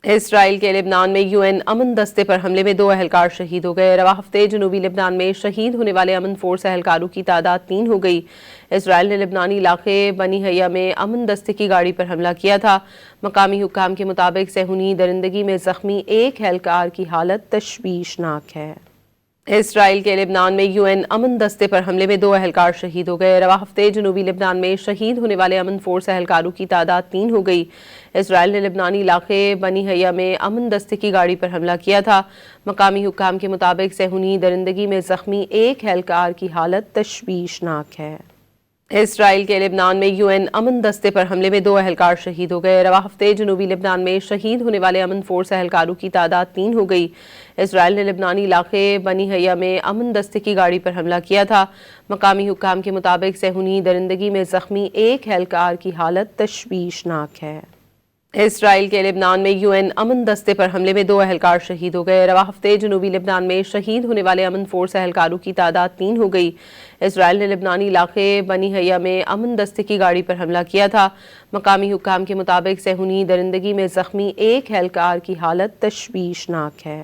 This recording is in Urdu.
اسرائیل کے لبنان میں UN امن دستے پر حملے میں 2 اہلکار شہید ہو گئے۔ رواں ہفتے جنوبی لبنان میں شہید ہونے والے امن فورس اہلکاروں کی تعداد 3 ہو گئی۔ اسرائیل نے لبنانی علاقے بنی حیا میں امن دستے کی گاڑی پر حملہ کیا تھا۔ مقامی حکام کے مطابق صہیونی درندگی میں زخمی ایک اہلکار کی حالت تشویشناک ہے۔ اسرائیل کے لبنان میں UN امن دستے پر حملے میں 2 اہلکار شہید ہو گئے۔ رواں ہفتے جنوبی لبنان میں شہید ہونے والے امن فورس اہلکاروں کی تعداد 3 ہو گئی۔ اسرائیل نے لبنانی علاقے بنی حیا میں امن دستے کی گاڑی پر حملہ کیا تھا۔ مقامی حکام کے مطابق صہیونی درندگی میں زخمی ایک اہلکار کی حالت تشویشناک ہے۔ اسرائیل کے لبنان میں UN امن دستے پر حملے میں 2 اہلکار شہید ہو گئے۔ رواں ہفتے جنوبی لبنان میں شہید ہونے والے امن فورس اہلکاروں کی تعداد 3 ہو گئی۔ اسرائیل نے لبنانی علاقے بنی حیا میں امن دستے کی گاڑی پر حملہ کیا تھا۔ مقامی حکام کے مطابق صہیونی درندگی میں زخمی ایک اہلکار کی حالت تشویشناک ہے۔ اسرائیل کے لبنان میں UN امن دستے پر حملے میں 2 اہلکار شہید ہو گئے۔ رواں ہفتے جنوبی لبنان میں شہید ہونے والے امن فورس اہلکاروں کی تعداد 3 ہو گئی۔ اسرائیل نے لبنانی علاقے بنی حیا میں امن دستے کی گاڑی پر حملہ کیا تھا۔ مقامی حکام کے مطابق صہیونی درندگی میں زخمی ایک اہلکار کی حالت تشویشناک ہے۔